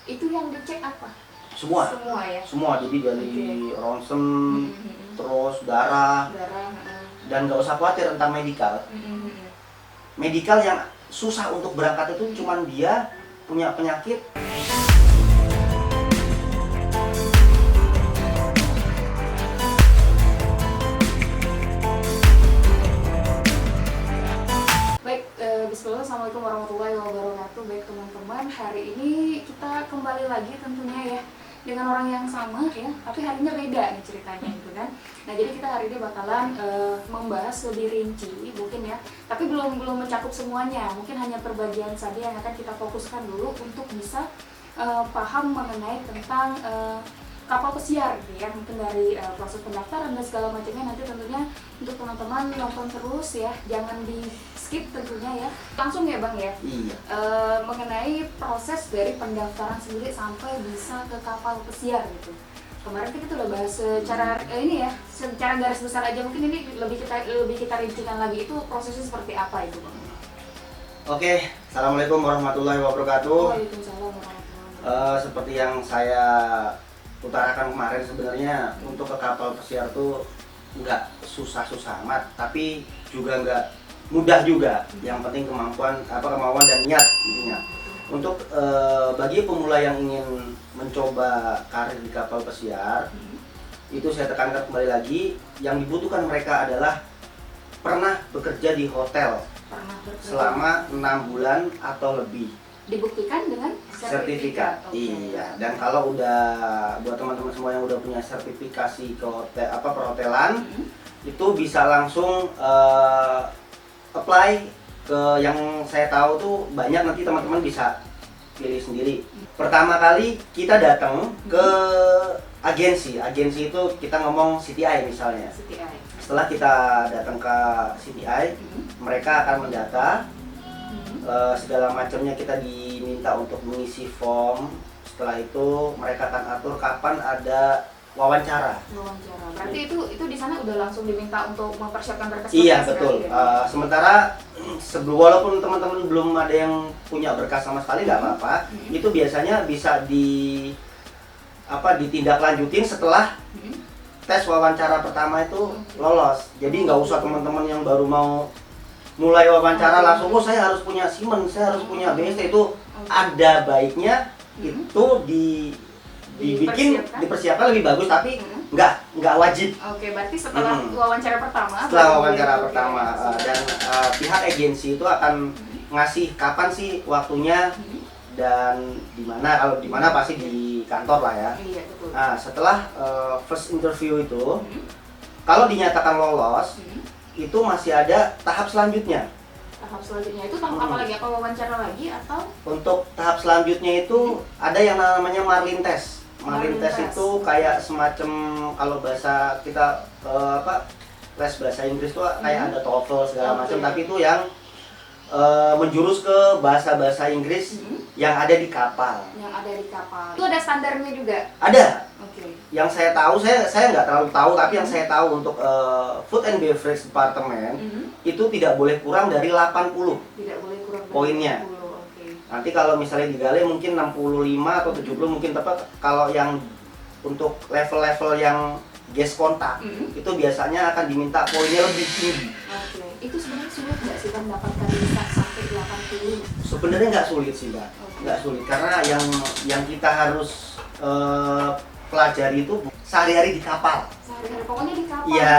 Itu yang dicek apa? Semua. Semua ya. Semua, jadi dari ronsen, terus darah, dan nggak usah khawatir tentang medikal. Medikal yang susah untuk berangkat itu cuman dia punya penyakit. Baik, bismillah, assalamualaikum warahmatullahi wabarakatuh. Baik teman-teman, hari ini kita kembali lagi tentunya ya dengan orang yang sama ya, tapi hari ini beda nih ceritanya gitu kan. Nah, jadi kita hari ini bakalan membahas lebih rinci mungkin ya, tapi belum mencakup semuanya. Mungkin hanya perbagian saja yang akan kita fokuskan dulu untuk bisa paham mengenai tentang kapal pesiar gitu ya, mungkin dari proses pendaftaran dan segala macamnya. Nanti tentunya untuk teman-teman nonton terus ya, jangan di skip tentunya ya, langsung ya Bang ya. Iya. Mengenai proses dari pendaftaran sendiri sampai bisa ke kapal pesiar gitu. Kemarin kita udah bahas secara ini ya, secara garis besar aja, mungkin ini lebih kita rincikan lagi, itu prosesnya seperti apa itu Bang. Oke, assalamualaikum warahmatullahi wabarakatuh. Waalaikumsalam warahmatullahi wabarakatuh. Seperti yang saya utarakan kemarin, sebenarnya untuk ke kapal pesiar tuh nggak susah-susah amat, tapi juga nggak mudah juga. Yang penting kemampuan dan niat intinya. Untuk bagi pemula yang ingin mencoba karir di kapal pesiar, itu saya tekankan kembali lagi, yang dibutuhkan mereka adalah pernah bekerja di hotel selama 6 bulan atau lebih. Dibuktikan dengan Sertifikat. Okay. Iya, dan kalau udah, buat teman-teman semua yang udah punya sertifikasi ke hotel perhotelan, itu bisa langsung apply ke yang saya tahu tuh banyak, nanti teman-teman bisa pilih sendiri. Pertama kali kita datang ke agensi itu kita ngomong CTI misalnya. CTI. Setelah kita datang ke CTI, mereka akan mendata segala macamnya, kita diminta untuk mengisi form. Setelah itu mereka akan atur kapan ada wawancara. Berarti itu di sana udah langsung diminta untuk mempersiapkan berkas. Iya betul. Ya? Sementara walaupun teman-teman belum ada yang punya berkas sama sekali, nggak apa-apa. Itu biasanya bisa ditindaklanjutin setelah tes wawancara pertama itu lolos. Jadi nggak usah teman-teman yang baru mau mulai wawancara langsung, saya harus punya Siemens, saya harus punya BST. Itu ada baiknya itu dipersiapkan lebih bagus, tapi nggak wajib. Oke, berarti setelah wawancara pertama. Dan pihak agensi itu akan ngasih kapan sih waktunya dan di mana. Kalau di mana pasti di kantor lah ya. Iya, betul. Nah, setelah first interview itu, kalau dinyatakan lolos, itu masih ada tahap selanjutnya. Tahap selanjutnya itu tahap apa lagi? Apa wawancara lagi atau? Untuk tahap selanjutnya itu ada yang namanya Marlin Test. Marlin Test itu kayak semacam, kalau bahasa kita tes bahasa Inggris tuh kayak ada TOEFL segala macam, tapi itu yang menjurus ke bahasa Inggris yang ada di kapal. Yang ada di kapal. Itu ada standarnya juga? Ada. Oke. Yang saya tahu, saya nggak terlalu tahu, tapi yang saya tahu untuk Food and Beverage Department itu tidak boleh kurang dari 80. Tidak boleh kurang dari poinnya. 80. Oke. Nanti kalau misalnya digale mungkin 65 atau 70 mungkin tepat. Kalau yang untuk level-level yang guest kontak itu biasanya akan diminta poinnya lebih tinggi. Oke. Itu sebenarnya sulit nggak sih Bang mendapatkan bisa sampai 80? Sebenarnya nggak sulit sih Mbak. Nggak sulit, karena yang kita harus pelajari itu sehari-hari di kapal. Sehari-hari pokoknya di kapal. Iya.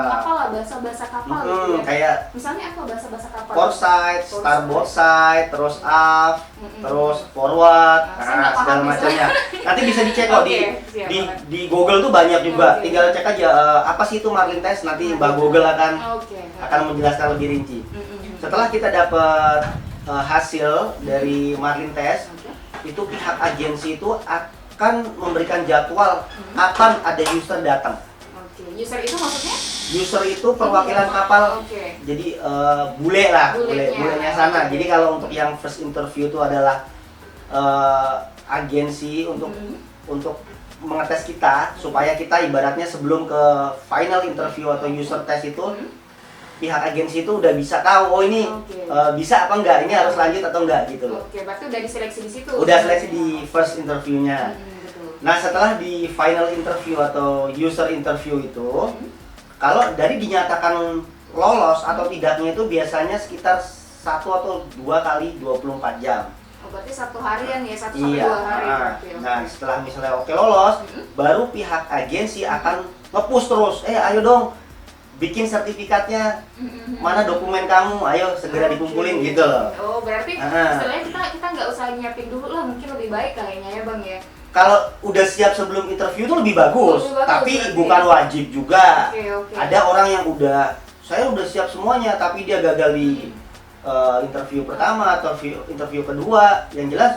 Kapal lah, bahasa kapal gitu ya. Kayak misalnya apa bahasa kapal? port side, starboard side, terus aft, terus forward, segala macamnya. Nanti bisa dicek kok di Google tuh banyak juga. Tinggal cek aja apa sih itu Marlin Test, nanti Mbak Google akan menjelaskan lebih rinci. Setelah kita dapat hasil dari Marlin Test, itu pihak agensi itu akan memberikan jadwal kapan ada user datang. Oke. User itu maksudnya? User itu perwakilan kapal. Oke. Jadi bulenya sana. Jadi kalau untuk yang first interview itu adalah agensi untuk mengetes kita, supaya kita ibaratnya sebelum ke final interview atau user test itu pihak agensi itu udah bisa tahu oh ini bisa apa enggak, ini harus lanjut atau enggak gitu loh. Oke, berarti udah diseleksi di situ. Udah seleksi di first interviewnya. Betul. Nah setelah di final interview atau user interview itu, kalau dari dinyatakan lolos atau tidaknya itu biasanya sekitar 1 atau 2 kali 24 jam. Oh, berarti 1 harian ya, 1 Iya. sampai 2 hari berarti. Nah setelah misalnya oke lolos, baru pihak agensi akan nge-push terus, ayo dong bikin sertifikatnya, mana dokumen kamu, ayo segera dikumpulin gitu loh. Oh berarti istilahnya kita nggak usah nyiapin dulu lah, mungkin lebih baik kayaknya ya Bang ya. Kalau udah siap sebelum interview itu lebih bagus, tapi berarti bukan wajib juga. Oke. Ada orang yang saya udah siap semuanya, tapi dia gagal di interview pertama atau interview kedua. Yang jelas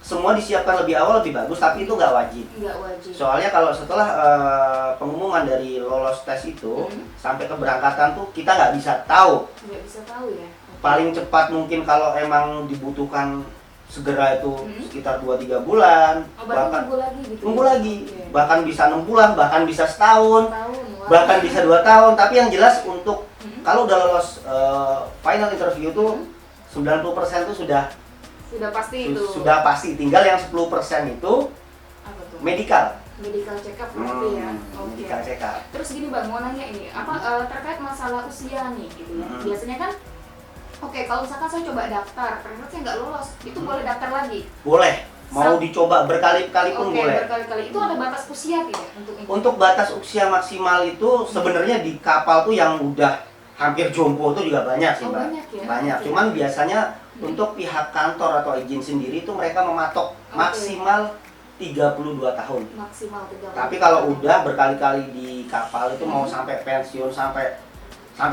semua disiapkan lebih awal lebih bagus, tapi itu nggak wajib. Nggak wajib. Soalnya kalau setelah pengumuman dari lolos tes itu sampai keberangkatan tuh kita nggak bisa tahu. Nggak bisa tahu ya. Paling cepat mungkin kalau emang dibutuhkan segera itu sekitar 2-3 bulan. Oh, bahkan nunggu lagi gitu. Nunggu lagi. Bahkan bisa 6 bulan, bahkan bisa setahun. Bahkan bisa 2 tahun, tapi yang jelas untuk kalau udah lolos final interview tuh 90% itu sudah pasti itu. Sudah pasti, tinggal yang 10% itu apa tuh? medical Check up berarti ya. Medical check up. Terus gini Bang, mau nanya ini, terkait masalah usia nih gitu ya. Biasanya kan kalau misalkan saya coba daftar, ternyata saya nggak lolos, itu boleh daftar lagi? Boleh, mau dicoba berkali-kali pun boleh. Berkali-kali. Itu ada batas usia tidak untuk ini? Untuk batas usia maksimal itu sebenarnya di kapal tuh yang udah hampir jompo tuh juga banyak sih Mbak. Banyak ya? Banyak, cuman biasanya untuk pihak kantor atau izin sendiri itu mereka mematok maksimal 32 tahun. Maksimal 32. Tapi kalau udah berkali-kali di kapal itu mau sampai pensiun sampai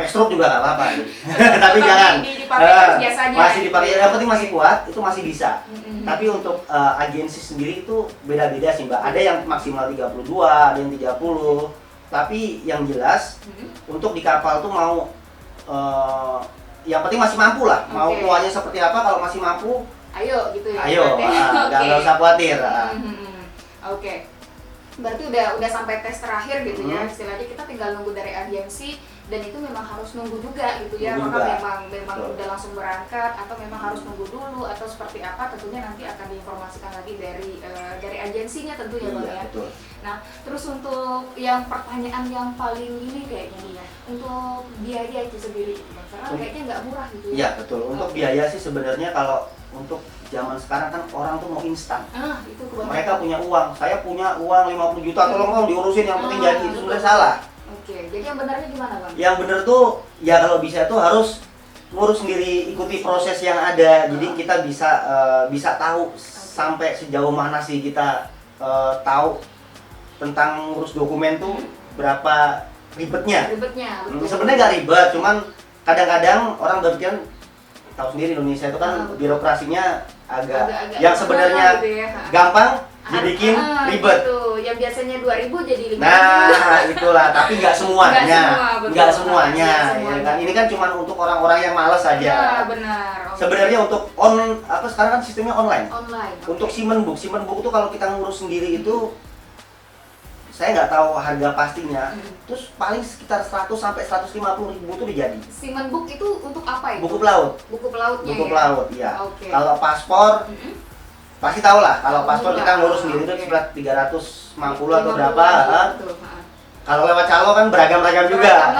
stroke juga nggak apa-apa. Tapi jangan. Masih dipakai, yang penting masih kuat, itu masih bisa. Tapi untuk agensi sendiri itu beda-beda sih Mbak. Ada yang maksimal 32, ada yang 30. Tapi yang jelas untuk di kapal tuh mau yang penting masih mampu lah. Mau tuanya seperti apa, kalau masih mampu, ayo gitu ya. Ayo, nggak usah khawatir. Oke. Berarti udah sampai tes terakhir gitu ya. Istilahnya kita tinggal nunggu dari agensi, dan itu memang harus nunggu juga gitu ya. Apakah memang udah langsung berangkat atau memang harus nunggu dulu atau seperti apa, tentunya nanti akan diinformasikan lagi dari agensinya tentunya Bang ya. Betul. Nah, terus untuk yang pertanyaan yang paling ini kayaknya nih ya, untuk biaya itu sendiri gitu Bang. Karena kayaknya nggak murah gitu ya. Iya, betul. Untuk biaya sih sebenarnya kalau untuk zaman sekarang kan orang tuh mau instan. Itu kebanyakan. Mereka punya uang, saya punya uang 50 juta, tolong diurusin yang penting jadi, itu sebenarnya salah. Oke, jadi yang benarnya gimana Bang? Yang benar tuh ya kalau bisa tuh harus ngurus sendiri, ikuti proses yang ada. Jadi kita bisa tahu sampai sejauh mana sih kita tahu tentang ngurus dokumen tuh berapa ribetnya. Sebenarnya nggak ribet, cuman kadang-kadang orang berpikir, tahu sendiri Indonesia itu kan birokrasinya agak yang sebenarnya gitu ya. gampang dibikin ribet. Gitu. Yang biasanya 2.000 jadi 5.000. Nah, itulah, tapi nggak semuanya. Nggak semuanya. Ya kan? Ini kan cuma untuk orang-orang yang malas saja. Ya, benar. Sebenarnya untuk sekarang kan sistemnya online. Okay. Untuk Simenbook itu kalau kita ngurus sendiri itu saya nggak tahu harga pastinya. Terus paling sekitar 100 sampai 150 ribu itu dijadi. Simenbook itu untuk apa itu? Buku pelaut. Buku pelautnya. Buku pelaut, ya. Okay. Kalau paspor pasti tahu lah, kalau paspor kita ngurus sendiri itu sekitar 350 atau berapa. Kalau lewat calo kan beragam-ragam juga.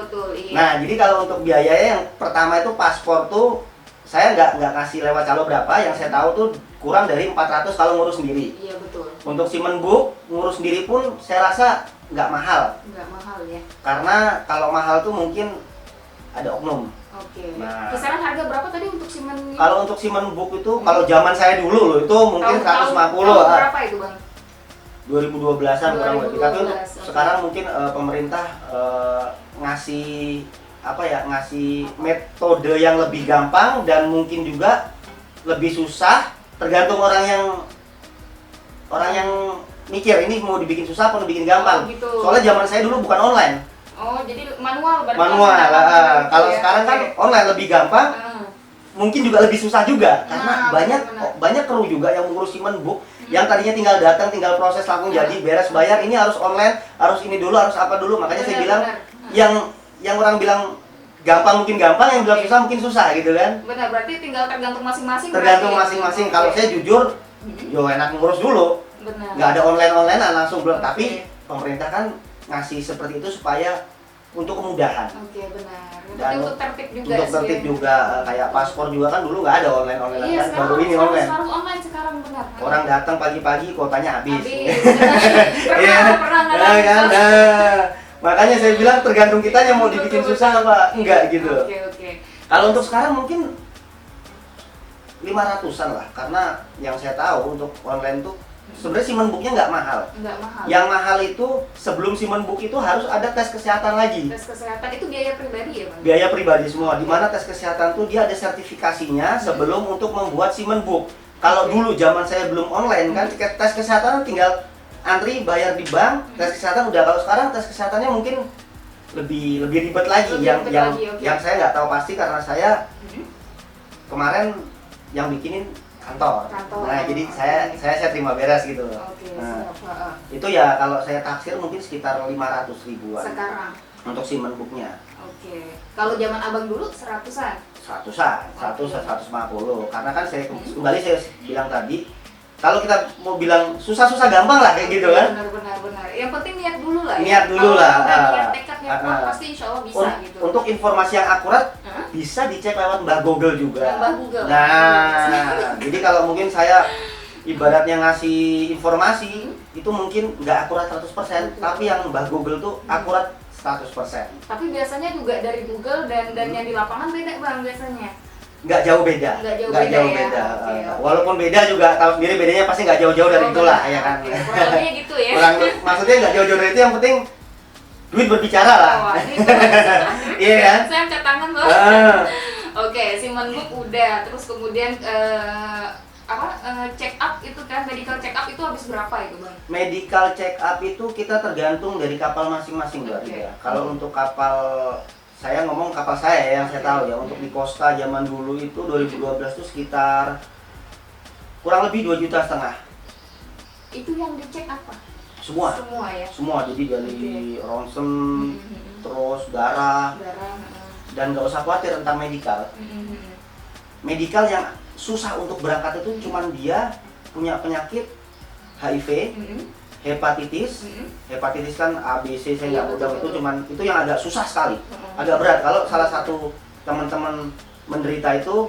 Betul. Iya. Nah, jadi kalau untuk biayanya yang pertama itu paspor tuh saya nggak kasih lewat calo berapa, yang saya tahu tuh kurang dari 400 kalau ngurus sendiri. Iya, betul. Untuk Simenbook ngurus sendiri pun saya rasa nggak mahal. Nggak mahal ya. Karena kalau mahal tuh mungkin ada oknum. Oke. Nah, kisaran harga berapa tadi untuk Simen? Kalau untuk Simenbook itu kalau zaman saya dulu loh itu mungkin 150. Tahun berapa itu Bang? 2012-an kurang lebih. Tapi untuk sekarang mungkin pemerintah ngasih ngasih metode yang lebih gampang dan mungkin juga lebih susah, tergantung orang yang mikir ini mau dibikin susah atau dibikin gampang. Gitu. Soalnya zaman saya dulu bukan online. Oh, jadi manual berarti. Kalau sekarang kan online lebih gampang. Mungkin juga lebih susah juga karena banyak kru juga yang mengurus Simenbook yang tadinya tinggal datang, tinggal proses langsung jadi beres bayar, ini harus online, harus ini dulu, harus apa dulu. Makanya saya bilang yang yang orang bilang gampang mungkin gampang, yang bilang susah mungkin susah gitu kan. Benar, berarti tinggal tergantung masing-masing. Tergantung berarti. masing-masing. Kalau saya jujur, yo enak ngurus dulu. Benar. Nggak ada online-online langsung belum. Oke. Tapi pemerintah kan ngasih seperti itu supaya untuk kemudahan. Oke, benar. Yang Dan penting untuk tertib juga Untuk sih. tertib juga, kayak paspor juga kan dulu nggak ada online-online Iya, kan, baru ini sekarang online. harus online sekarang, benar. Orang datang pagi-pagi kuotanya habis. Pernah, pernah Nah, kan? ngalamin. Nah, makanya saya bilang tergantung kitanya mau dibikin susah apa enggak gitu. Oke. Kalau untuk sekarang mungkin 500-an lah, karena yang saya tahu untuk online tuh sebenarnya Simon Book-nya nggak mahal. Nggak mahal. Yang mahal itu sebelum Simon Book itu harus ada tes kesehatan lagi. Tes kesehatan itu biaya pribadi ya, Bang? Biaya pribadi semua. Di mana tes kesehatan tuh dia ada sertifikasinya sebelum untuk membuat Simon Book. Kalau dulu zaman saya belum online kan, tes kesehatan tinggal antri bayar di bank, tes kesehatan udah. Kalau sekarang tes kesehatannya mungkin lebih ribet lagi. Lebih ribet lagi, oke. Yang saya nggak tahu pasti karena saya kemarin yang bikinin kantor. Nah, jadi oke. saya terima beres gitu. Oke, Nah, siap. itu ya kalau saya taksir mungkin sekitar 500 ribuan Sekarang. untuk Simon Book-nya. Oke. Kalau zaman Abang dulu 100-an. 100-an, 150. Karena kan saya kembali saya bilang tadi, kalau kita mau bilang susah-susah gampang lah kayak gitu kan. Benar. Yang penting niat dulu lah. Niat ya. dulu Kalau lah. udah niat tekadnya kuat, pasti insya Allah bisa gitu. Untuk informasi yang akurat Hah? bisa dicek lewat Mbah Google juga. Mbah Google. Nah, jadi kalau mungkin saya ibaratnya ngasih informasi itu mungkin nggak akurat 100%, tapi yang Mbah Google tuh akurat 100%. Tapi biasanya juga dari Google dan yang di lapangan beda, Bang, biasanya. Nggak jauh beda. Nggak jauh Nggak beda jauh ya? beda. Oke. Walaupun beda juga tahu sendiri bedanya pasti nggak jauh-jauh dari itulah ya kan. Oke, kurang lebihnya gitu ya. Maksudnya nggak jauh-jauh dari itu, yang penting duit berbicara lah. Oh, ini keren. Iya kan? Saya angkat tangan loh. Ah. Oke, Simon Book udah, terus kemudian check up itu kan, medical check up itu habis berapa itu, Bang? Medical check up itu kita tergantung dari kapal masing-masing, Mbak Rida. Kalau untuk kapal, saya ngomong kapal saya yang saya tahu ya, untuk di Costa zaman dulu itu 2012 itu sekitar kurang lebih 2,5 juta. Itu yang dicek apa? Semua. Semua ya. Semua, jadi dari ronsen, terus darah, dan nggak usah khawatir tentang medikal. Medikal yang susah untuk berangkat itu cuman dia punya penyakit HIV, hepatitis. Hepatitis kan ABC, saya nggak udah itu, cuman itu yang agak susah sekali, agak berat. Kalau salah satu teman-teman menderita itu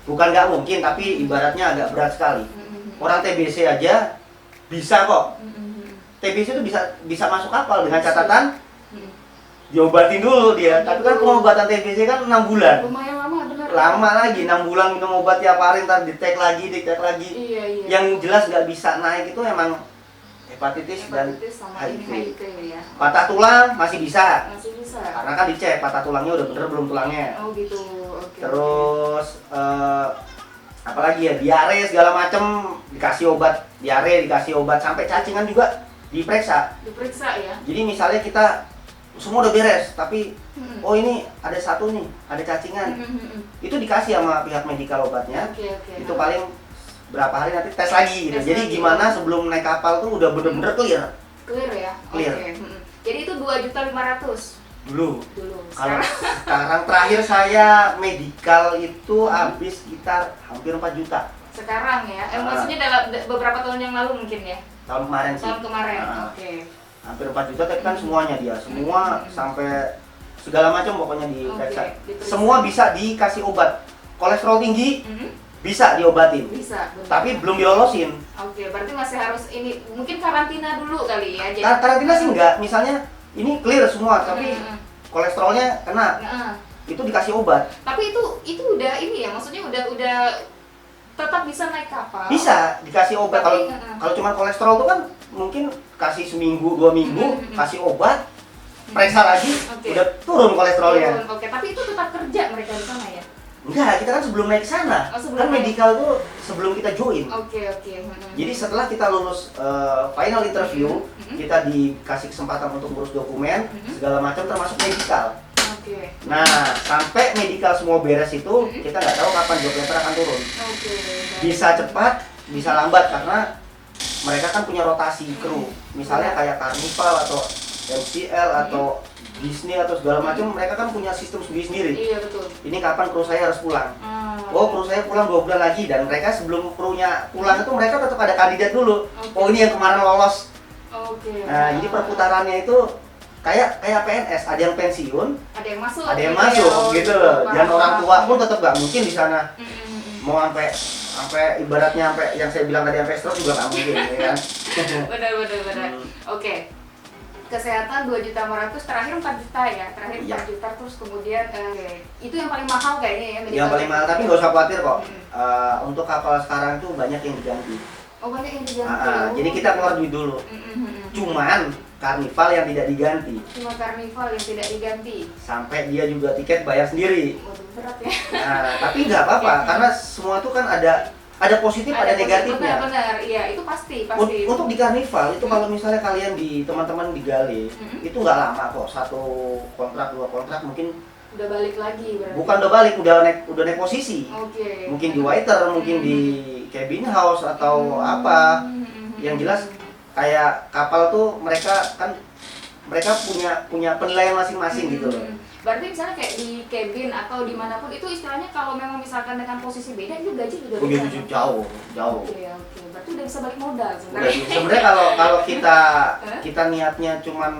bukan nggak mungkin, tapi ibaratnya agak berat sekali. Orang TBC aja bisa kok. TBC itu bisa masuk kapal dengan catatan diobatin dulu dia. Tapi kan pengobatan TBC kan 6 bulan. Lumayan lama, benar. Lama lagi, 6 bulan minum obat tiap hari, ntar dicek lagi. Iya. Yang jelas nggak bisa naik itu emang hepatitis dan sama HIV. HIV ya. Patah tulang masih bisa, Masih bisa. karena kan dicek patah tulangnya udah bener belum tulangnya. Oh gitu. Oke. Terus apalagi ya, diare segala macem dikasih obat diare, dikasih obat, sampai cacingan juga diperiksa. Diperiksa ya. Jadi misalnya kita semua udah beres, tapi oh ini ada satu nih, ada cacingan, itu dikasih sama pihak medikal obatnya. Oke. Itu paling berapa hari nanti tes lagi gitu. Tes Jadi lagi. gimana sebelum naik kapal tuh udah bener-bener clear Clear ya. Clear. Oke. Jadi itu 2.500.000 dulu. dulu. Kalau Sekarang sekarang terakhir saya medikal itu habis sekitar hampir 4 juta sekarang ya. Maksudnya dalam beberapa tahun yang lalu mungkin ya. tahun kemarin sih. Tahun kemarin. Nah, Oke. hampir 4 juta, tapi kan semuanya dia, semua sampai segala macam pokoknya diperiksa. Diperiksa. Semua bisa dikasih obat. Kolesterol tinggi Mhm. bisa diobatin. Bisa. Benar. Tapi belum dilolosin. Oke, berarti masih harus ini mungkin karantina dulu kali ya. Karantina sih enggak. Misalnya ini clear semua, tapi Mm-mm. kolesterolnya kena. Nah, Itu dikasih obat. tapi itu udah ini ya, maksudnya udah tetap bisa naik kapal. Bisa dikasih obat. Kalau Tapi, kalau cuma kolesterol itu kan mungkin kasih seminggu, 2 minggu, kasih obat, periksa lagi, Oke. udah turun kolesterolnya. Oke, tapi itu tetap kerja mereka di sana ya. Enggak, kita kan sebelum naik ke sana. Oh, sebelum Kan naik. medikal tuh sebelum kita join. Oke. Jadi setelah kita lulus final interview, kita dikasih kesempatan untuk ngurus dokumen, segala macam termasuk medikal. Oke. Nah, sampai medikal semua beres itu, kita nggak tahu kapan job letter akan turun. Oke. Bisa cepat, bisa lambat, karena mereka kan punya rotasi kru. Misalnya kayak Carnival atau MCL atau Disney atau segala macam, mereka kan punya sistem sendiri-sendiri. Iya betul. Ini kapan kru saya harus pulang? Oh, Benar. kru saya pulang 2 bulan lagi, dan mereka sebelum krunya pulang itu mereka tetap ada kandidat dulu. Oke. Oh, ini yang kemarin lolos. Oke. Nah, jadi perputarannya itu kayak PNS, ada yang pensiun, ada yang masuk. ada yang gitu ya. masuk Oh, gitu loh. Dan paham, orang paham. tua pun tetap nggak mungkin di sana. Mm-mm. Mau sampai ibaratnya sampai yang saya bilang tadi sampai stroke juga nggak mungkin, ya kan? Benar. Oke. Kesehatan 2.500.000, terakhir 4 juta ya. Terakhir 4 Iya. juta terus kemudian itu yang paling mahal kayaknya ya. Yang paling mahal, tapi nggak usah khawatir kok. Mm. Untuk kapal sekarang itu banyak yang diganti. Oh, banyak yang diganti. Jadi kita keluar duit dulu. Cuman Carnival yang tidak diganti. Cuma Carnival yang tidak diganti. Sampai dia juga tiket bayar sendiri. Waduh, berat ya. Nah, tapi nggak apa-apa karena semua itu kan ada positif, ada negatifnya. Benar, iya itu pasti. Untuk di Carnival itu kalau misalnya kalian teman-teman di Gale, itu nggak lama kok, 1 kontrak 2 kontrak mungkin udah balik lagi berarti. bukan udah balik, udah naik posisi. Oke. Mungkin di waiter, mungkin di cabin house atau apa. Yang jelas kayak kapal tuh mereka punya penilaian masing-masing gitu loh. Berarti misalnya kayak di cabin atau dimanapun itu istilahnya kalau memang misalkan dengan posisi beda itu gaji juga Oh, beda. jadi jauh. Oke. Berarti udah bisa balik modal Udah, sebenarnya. sebenarnya kalau kita niatnya cuman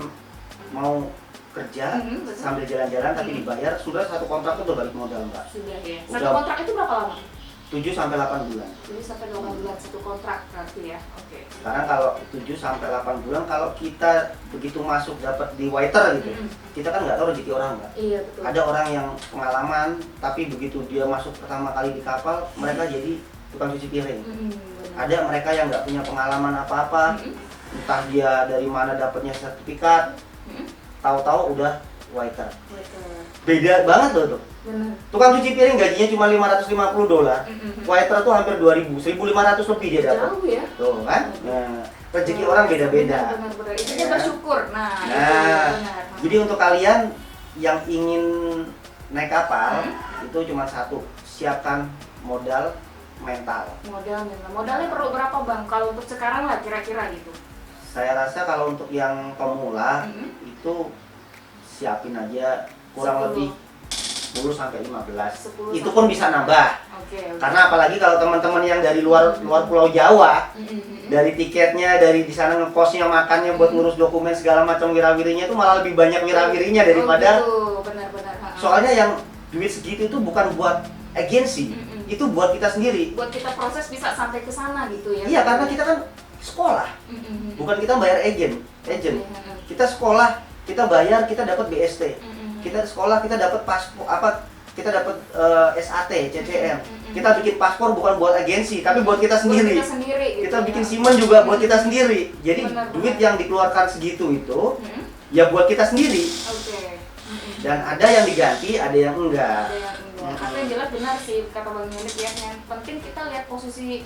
mau kerja Betul. sambil jalan-jalan tapi dibayar, sudah 1 kontrak itu udah balik modal, Mbak. Sudah ya. Udah. Satu kontrak itu berapa lama? 7 sampai 8 bulan. 7 sampai 8 bulan satu kontrak berarti ya. Oke. Sekarang kalau 7 sampai 8 bulan, kalau kita begitu masuk dapat di waiter gitu, kita kan nggak tahu rezeki orang, Mbak. Iya betul. Ada orang yang pengalaman, tapi begitu dia masuk pertama kali di kapal, mereka jadi tukang cuci piring. Benar. Ada mereka yang nggak punya pengalaman apa-apa, entah dia dari mana dapatnya sertifikat, tahu-tahu udah waiter. Beda banget loh tuh. Benar. Tukang cuci piring gajinya cuma $550, waiter tuh hampir 2.000, 1.500 lebih dia dapat. Jauh ya. Tuh kan? Nah, rezeki orang beda-beda. Benar. Itu Ya. bersyukur. Nah, itu Nah, benar. jadi untuk kalian yang ingin naik kapal, itu cuma satu, siapkan modal mental. Modalnya perlu berapa Bang? Kalau untuk sekarang lah kira-kira gitu. Saya rasa kalau untuk yang pemula itu siapin aja kurang 10. lebih 10 sampai 15. 10 Itu pun bisa nambah. Oke. Karena apalagi kalau teman-teman yang dari luar Pulau Jawa, dari tiketnya, dari di sana ngekosnya, makannya, buat ngurus dokumen segala macam wirawirinya itu malah lebih banyak wirawirinya daripada. Oh, gitu. Benar. Soalnya yang duit segitu itu bukan buat agensi, itu buat kita sendiri. Buat kita proses bisa sampai ke sana gitu ya. Iya, karena kita kan sekolah, bukan kita bayar agent. Kita sekolah, kita bayar, kita dapat BST. Kita sekolah, kita dapat paspor, kita dapat SAT, CCM. Kita bikin paspor bukan buat agensi, tapi buat kita sendiri. Gitu, Kita bikin ya. SIM juga buat kita sendiri. Jadi Benar. duit yang dikeluarkan segitu itu ya buat kita sendiri. Oke. Dan ada yang diganti, ada yang enggak. Ada yang enggak. Tapi yang jelas benar sih kata Bang Yunit ya. Yang penting kita lihat posisi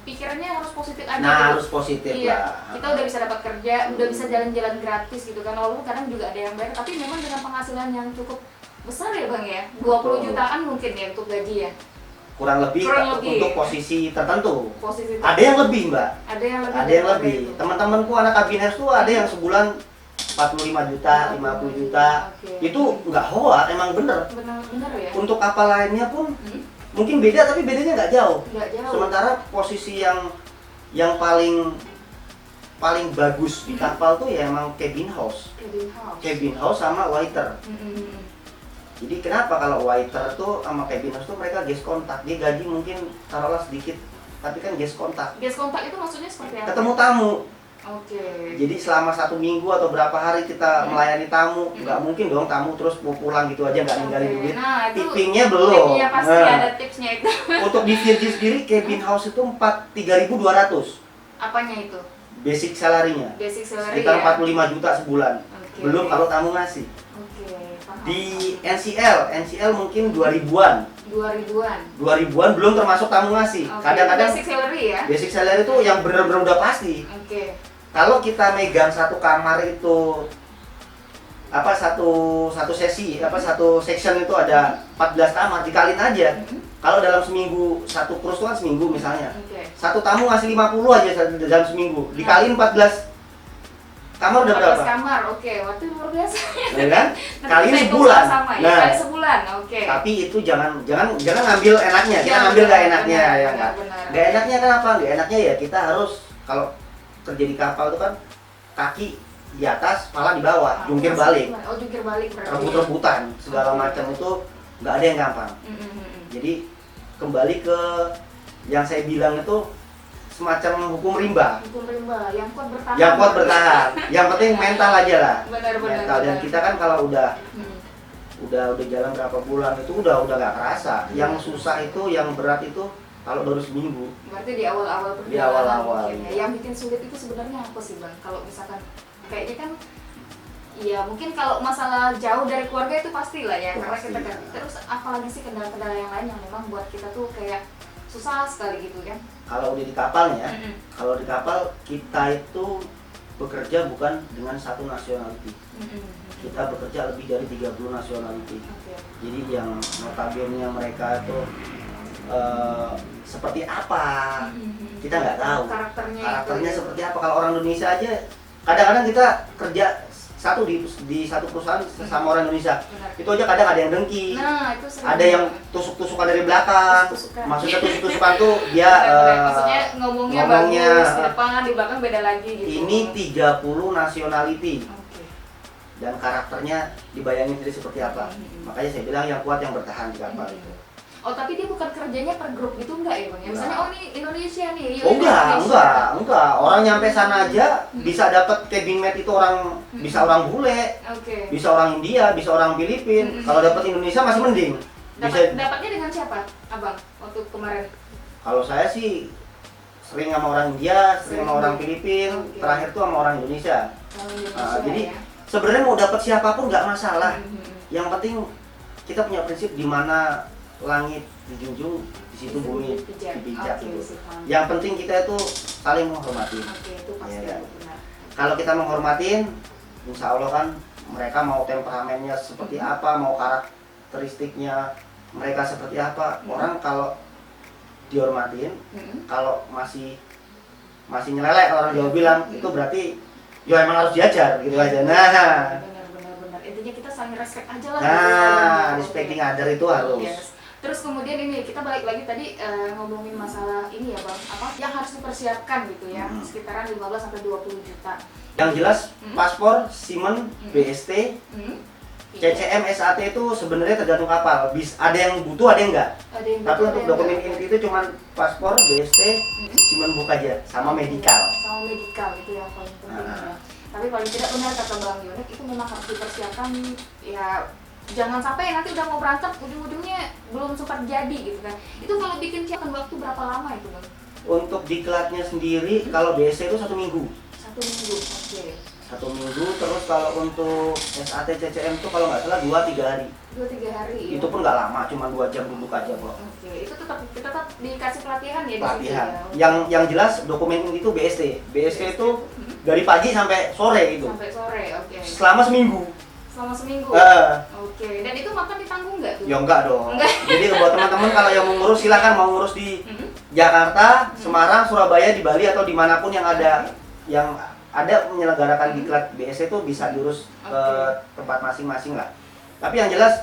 pikirannya harus positif aja. Nah, gitu. harus positif Iya, lah. kita udah bisa dapat kerja, udah bisa jalan-jalan gratis gitu kan. Walaupun kadang juga ada yang bayar, tapi memang dengan penghasilan yang cukup besar ya Bang ya. 20 jutaan mungkin ya untuk gaji ya. Kurang lebih untuk posisi tertentu. Posisi Ada yang lebih, Mbak. Ada yang lebih. Ada yang lebih. Teman-temanku anak kabiners tuh ada yang sebulan 45 juta, 50 juta. Oke. Itu nggak hoax, emang bener. Benar ya. Untuk kapal lainnya pun mungkin beda, tapi bedanya nggak jauh. Nggak jauh. Sementara posisi yang paling bagus di kapal tuh ya emang cabin house. Cabin house sama waiter. Jadi kenapa kalau waiter tuh sama cabin house tuh mereka guest kontak. Dia gaji mungkin taruhlah sedikit, tapi kan guest kontak. Guest kontak itu maksudnya seperti apa? Ketemu tamu. Oke. Jadi selama 1 minggu atau berapa hari kita melayani tamu, nggak mungkin dong tamu terus mau pulang gitu aja nggak ninggalin duit. Nah, itu Tippingnya belum. Iya pasti ada tipsnya itu. Untuk di Virgin sendiri cabin house itu 3.200. Apanya itu? Basic salary-nya. Basic salary Sekitar ya? 45 juta sebulan. Oke. Belum kalau tamu ngasih. Oke, paham. Di NCL mungkin 2.000-an. 2000-an. 2.000-an belum termasuk tamu ngasih. Oke, Kadang-kadang basic salary ya? basic salary itu yang bener-bener udah pasti. Oke. Kalau kita megang satu kamar itu satu sesi, satu section itu ada 14 kamar, dikaliin aja. Kalau dalam seminggu satu cruise itu kan seminggu misalnya. Oke. Satu tamu ngasih 50 aja dalam seminggu. Dikaliin 14 Kamar udah 14 berapa? kamar, oke. Waktu luar biasa. Ya kan? Nanti Kali kita ini hitung sebulan. sama ya. Nah, Kali sebulan, oke. tapi itu jangan ngambil enaknya, kita Ya, ngambil benar, gak enaknya benar, ya benar, kan. benar. Gak enaknya kenapa? Gak enaknya ya kita harus kalau kerja di kapal itu kan kaki di atas, kepala di bawah, jungkir balik, Oh, jungkir balik berarti. rebut-rebutan, segala Oke. macam itu nggak ada yang gampang. Jadi kembali ke yang saya bilang itu semacam hukum rimba. Hukum rimba, yang kuat bertahan. Yang kuat bertahan. Yang penting mental aja lah. Benar-benar. Mental. Dan kita kan kalau udah Hmm. jalan berapa bulan itu udah gak kerasa. Yang susah itu, yang berat itu kalau baru seminggu. Berarti di awal-awal perjalanan Di awal-awal, mungkin ya. iya. Yang bikin sulit itu sebenarnya apa sih Bang? Kalau misalkan kayaknya kan ya mungkin kalau masalah jauh dari keluarga itu pastilah ya, karena Pasti, kita kan. ya. Terus apalagi sih kendala-kendala yang lain yang memang buat kita tuh kayak susah sekali gitu kan? Kalau udah di kapalnya, Mm-mm. kalau di kapal kita itu bekerja bukan dengan satu nationality. Kita bekerja lebih dari 30 nationality. Oke. Jadi yang notabene mereka itu seperti apa kita nggak tahu. Karakternya itu, ya. Seperti apa. Kalau orang Indonesia aja kadang-kadang kita kerja di satu perusahaan sama orang Indonesia, Benar. itu aja kadang ada yang dengki, Nah, itu sering ada yang tusuk-tusukan dari belakang. Tusuk-tusukan. Maksudnya tusuk-tusukan tuh dia Benar-benar. Maksudnya ngomongnya ngomongnya, bagus, di depan, di belakang beda lagi gitu. ini 30 nationality Oke. dan karakternya dibayangin jadi seperti apa. Makanya saya bilang yang kuat yang bertahan di kapal itu. Oh, tapi dia bukan kerjanya per grup gitu enggak ya Bang? Ya, misalnya Enggak. oh ini Indonesia nih. yuk, Oh Indonesia. enggak. Orang nyampe sana aja bisa dapat cabin mate itu orang bisa orang bule, Oke. bisa orang India, bisa orang Filipin. Kalau dapat Indonesia masih mending. Bisa. Dapatnya dengan siapa, Abang? Waktu kemarin. Kalau saya sih sering sama orang India, sering sama orang Filipin, Oke. terakhir tuh sama orang Indonesia. Kalau Indonesia Jadi ya. sebenarnya mau dapat siapapun nggak masalah. Mhm. Yang penting kita punya prinsip di mana langit dijunjung, di situ bumi dipijak Oke, gitu. sip, mantap. Yang penting kita itu saling menghormati. Oke, itu pasti Iya kan? benar. Kalau kita menghormatin, insya Allah kan mereka mau temperamennya seperti apa, mau karakteristiknya mereka seperti apa. Orang kalau dihormatin, kalau masih nyelelek orang Jawa bilang, itu berarti ya emang harus diajar gitu aja. Nah, Benar. Intinya kita saling respect aja lah. nah, gitu. respecting Oke. other itu harus. Yes. Terus kemudian ini kita balik lagi tadi ngomongin masalah ini ya Bang, apa yang harus dipersiapkan gitu ya, sekitaran 15 sampai 20 juta. Yang jelas paspor, SIMEN, BST, Hmm? CCM, SAT itu sebenarnya tergantung kapal. Ada yang butuh, ada yang enggak. Ada yang Tapi betul, untuk ada yang dokumen enggak. inti itu cuma paspor, BST, SIMEN book aja, sama medical. Sama medical itu yang paling penting Nah. ya. Tapi paling tidak benar kata Bang Yonek itu memang harus dipersiapkan ya. Jangan sampai nanti udah mau berangkat ujung-ujungnya belum sempat jadi gitu kan. Itu kalau bikin siapkan waktu berapa lama itu Bang? Untuk diklatnya sendiri, kalau BST itu 1 minggu. 1 minggu. Oke. 1 minggu, terus kalau untuk SAT, CCM itu kalau nggak salah 2-3 hari. 2-3 hari ya. Itu pun nggak lama, cuma 2 jam duduk aja kok. Oke, itu tetap dikasih pelatihan ya di situ Pelatihan. ya. Yang jelas dokumen inti itu BST. BST itu dari pagi sampai sore gitu. Sampai sore, oke. Selama seminggu. Selama seminggu. Eh, Oke, dan itu makan ditanggung nggak tuh? Ya enggak dong. Enggak. Jadi buat teman-teman kalau yang mau ngurus silahkan mau ngurus di Mhm. Jakarta, Semarang, Surabaya, di Bali atau dimanapun yang ada menyelenggarakan diklat BSC itu bisa diurus ke tempat masing-masing lah. Tapi yang jelas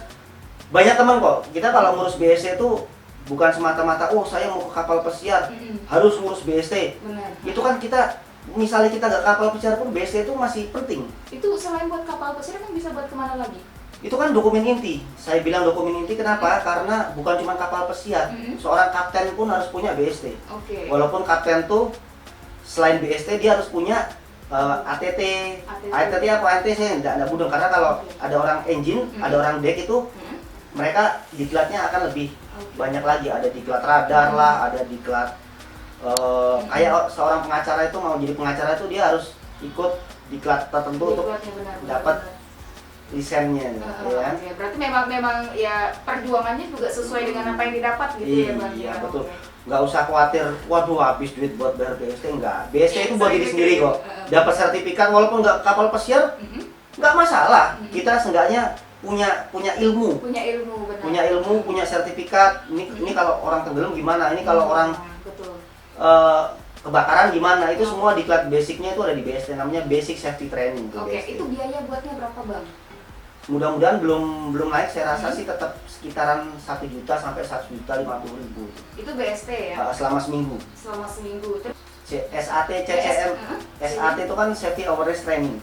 banyak teman kok. Kita kalau ngurus BSC itu bukan semata-mata oh saya mau ke kapal pesiar harus ngurus BSC. Benar. Itu kan kita misalnya kita nggak kapal pesiar pun BSC itu masih penting. Itu selain buat kapal pesiar kan bisa buat kemana lagi? Itu kan dokumen inti. Saya bilang dokumen inti kenapa? Karena bukan cuma kapal pesiar. Seorang kapten pun harus punya BST. Oke. Walaupun kapten tuh selain BST dia harus punya ATT. ATT apa ATT saya enggak mudeng karena kalau ada orang engine, ada orang deck itu mereka diklatnya akan lebih banyak lagi. Ada diklat radar lah, ada diklat kayak seorang pengacara itu mau jadi pengacara itu dia harus ikut diklat tertentu untuk dapat lisennya ya kan? Oke, berarti memang ya perjuangannya juga sesuai dengan apa yang didapat gitu ya Bang. Iya betul. Nggak usah khawatir, waduh habis duit buat bayar BST, enggak. BST itu buat diri sendiri kok. Dapat sertifikat walaupun nggak kapal pesiar, nggak masalah. Kita seenggaknya punya ilmu. Punya ilmu benar. Punya ilmu, punya sertifikat. Ini kalau orang tenggelam gimana? Ini kalau orang betul. kebakaran gimana, itu semua diklat basicnya itu ada di BST, namanya Basic Safety Training tuh. Oke, BST. itu biaya buatnya berapa bang? Mudah-mudahan belum naik, saya rasa sih tetap sekitaran 1 juta sampai 1.050.000. Itu BST ya? Selama seminggu. Selama seminggu. Terus SAT, CCM, SAT itu kan Safety Awareness Training.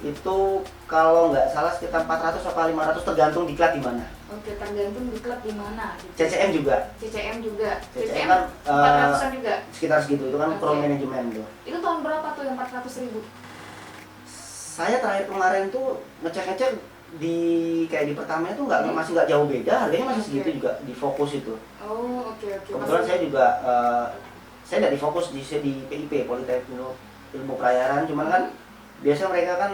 Itu kalau nggak salah sekitar 400 atau 500 tergantung diklat di mana. Oke, tergantung diklat di mana. CCM juga. CCM juga. CCM kan 400-an juga. Sekitar segitu, itu kan pro manajemen tuh. Itu tahun berapa tuh yang 400.000? Saya terakhir kemarin tuh ngecek di kayak di Pertamina tuh masih nggak jauh beda, harganya masih segitu juga di Fokus itu. Oh, oke. Kebetulan saya juga saya nggak di Fokus di PIP, Politeknik Ilmu Pelayaran, cuman kan biasanya mereka kan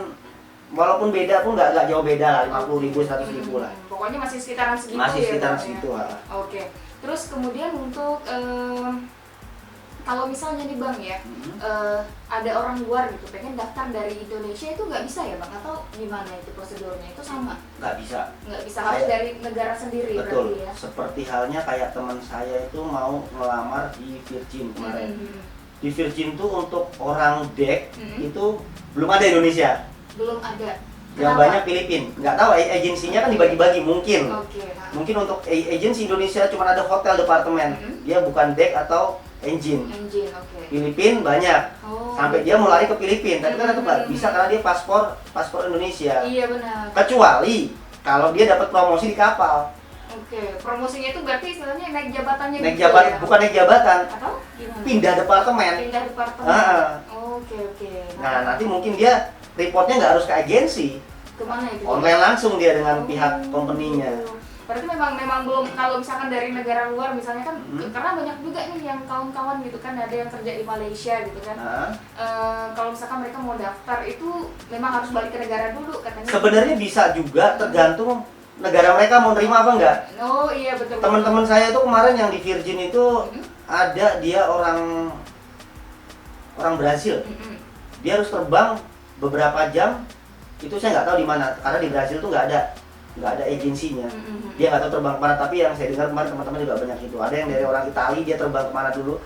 walaupun beda pun nggak jauh beda lah, 50.000, 100.000 lah. Pokoknya masih sekitaran segitu. Masih sekitaran ya, segitu. Oke. Terus kemudian untuk kalau misalnya nih bang ya, ada orang luar gitu pengen daftar dari Indonesia, itu nggak bisa ya bang? Atau gimana itu prosedurnya? Itu sama? Nggak bisa. Nggak bisa, harus dari negara sendiri. Betul. Berarti ya? Seperti halnya kayak teman saya itu mau ngelamar di Virgin kemarin. Di Virgin tuh untuk orang dek itu belum ada Indonesia. Belum ada. Yang banyak Filipin. Nggak tahu, agensinya kan dibagi-bagi mungkin. Oke. Mungkin untuk agensi Indonesia cuma ada hotel departemen. Dia bukan dek atau engine. Oke. Filipin banyak. Sampai dia mau lari ke Filipin, tapi kan itu nggak bisa karena dia paspor Indonesia. Iya benar. Kecuali kalau dia dapat promosi di kapal. Oke, promosinya itu berarti istilahnya naik jabatannya Naik gitu jabatan, ya? bukan naik jabatan. Atau gimana? Pindah departemen. Pindah departemen. Oke. Nah, nanti mungkin dia reportnya nggak harus ke agensi. Kemana itu? Online langsung dia dengan pihak company-nya. Berarti memang belum, kalau misalkan dari negara luar misalnya kan, karena banyak juga nih yang kawan-kawan gitu kan, ada yang kerja di Malaysia gitu kan. Kalau misalkan mereka mau daftar itu memang harus balik ke negara dulu katanya. Sebenarnya bisa juga, tergantung negara mereka mau nerima apa enggak. Oh iya betul. Teman-teman saya itu kemarin yang di Virgin itu ada dia orang Brazil. Dia harus terbang beberapa jam. Itu saya nggak tahu di mana, karena di Brazil tuh nggak ada agensinya. Dia nggak tahu terbang kemana, tapi yang saya dengar kemarin teman-teman juga banyak itu. Ada yang dari orang Italia, dia terbang kemana dulu.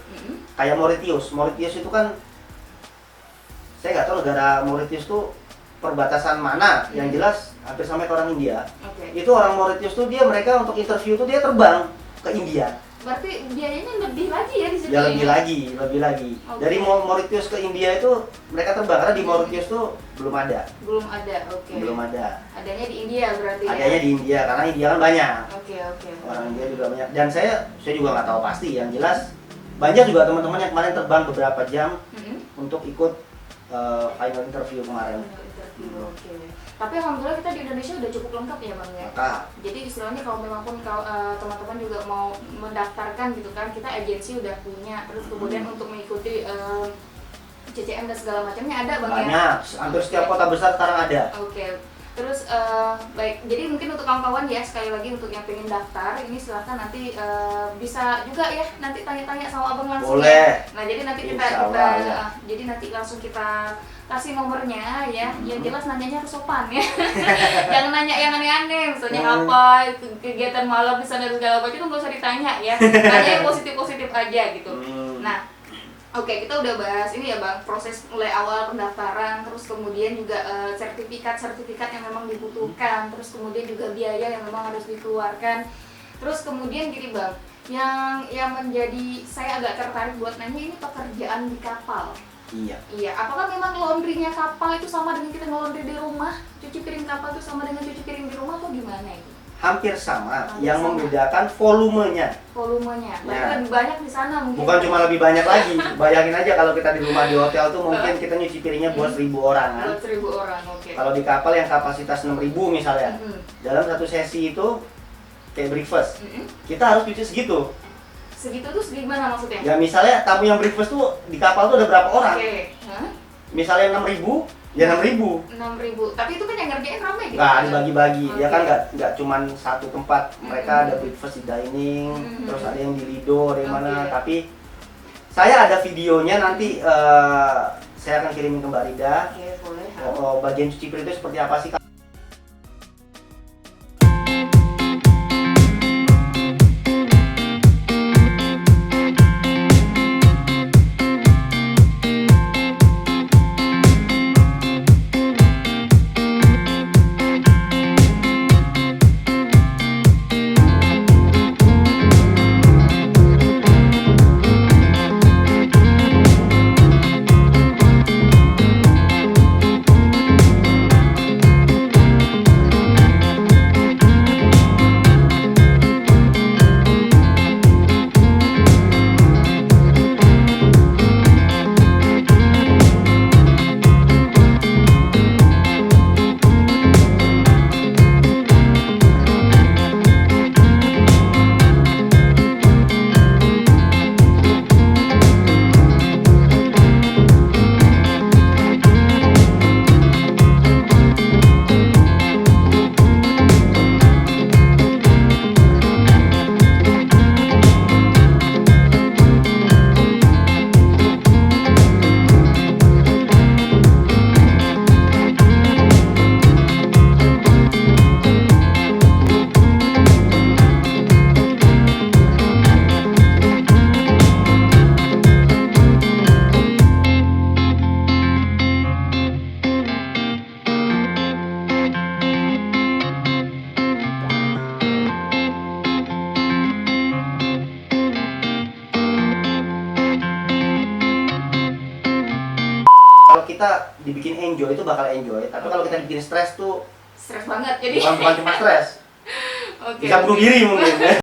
Kayak Mauritius itu kan saya nggak tahu negara Mauritius tuh perbatasan mana. Yang jelas hampir sampai ke orang India. Itu orang Mauritius tuh mereka untuk interview tuh dia terbang ke India. Berarti biayanya lebih lagi ya di situ. Ya lebih lagi. Dari Mauritius ke India itu mereka terbang, karena di Mauritius tuh belum ada. Belum ada. Adanya di India berarti. Adanya di India, karena India kan banyak. Oke. Orang India juga banyak. Dan saya juga nggak tahu pasti. Yang jelas banyak juga teman-teman yang kemarin terbang beberapa jam untuk ikut final interview kemarin. Oke. Tapi alhamdulillah kita di Indonesia udah cukup lengkap ya bang ya. Jadi istilahnya kalau memang pun teman-teman juga mau mendaftarkan gitu kan, kita agensi udah punya. Terus kemudian untuk mengikuti CCM dan segala macamnya ada bang ya. Banyak, hampir setiap kota besar sekarang ada. Oke. Terus baik, jadi mungkin untuk kawan-kawan ya, sekali lagi untuk yang pengen daftar ini silahkan nanti bisa juga ya nanti tanya-tanya sama abang langsung. Boleh. Ya. Nah jadi nanti jadi nanti langsung kita kasih nomornya ya. Yang jelas nanyanya harus sopan ya. Jangan nanya yang aneh-aneh, misalnya apa kegiatan malam di sana segala macam itu nggak usah ditanya ya. Tanya yang positif-positif aja gitu. Nah. Oke, kita udah bahas ini ya bang, proses mulai awal pendaftaran, terus kemudian juga sertifikat yang memang dibutuhkan, terus kemudian juga biaya yang memang harus dikeluarkan. Terus kemudian gini bang, yang menjadi saya agak tertarik buat nanya ini pekerjaan di kapal. Iya. Apakah memang laundrynya kapal itu sama dengan kita nge-laundry di rumah? Cuci piring kapal itu sama dengan cuci piring di rumah atau gimana itu? Hampir sama, yang membedakan volumenya. Berarti lebih banyak di sana mungkin. Bukan cuma lebih banyak lagi. Bayangin aja kalau kita di rumah di hotel tuh mungkin kita nyuci piringnya buat 1.000 orang kan. 1.000 orang, oke. Kalau di kapal yang kapasitas 6.000 misalnya, dalam satu sesi itu kayak breakfast, kita harus cuci segitu. Segitu tuh segimana maksudnya? Ya misalnya tamu yang breakfast tuh di kapal tuh ada berapa orang? Misalnya 6.000, ya 6.000. Tapi itu kan yang ngerjain ramai gitu. Nggak dibagi-bagi, ya kan nggak cuman satu tempat. Mereka ada breakfast di dining, terus ada yang di Lido, dari mana. Tapi saya ada videonya nanti saya akan kirimin ke Mbak Rida. Boleh. Bagian cuci piring itu seperti apa sih? kita dibikin enjoy itu bakal enjoy, tapi kalau kita dibikin stres tuh Stres banget jadi. bukan cuma stres, Oke. bisa bunuh diri mungkin.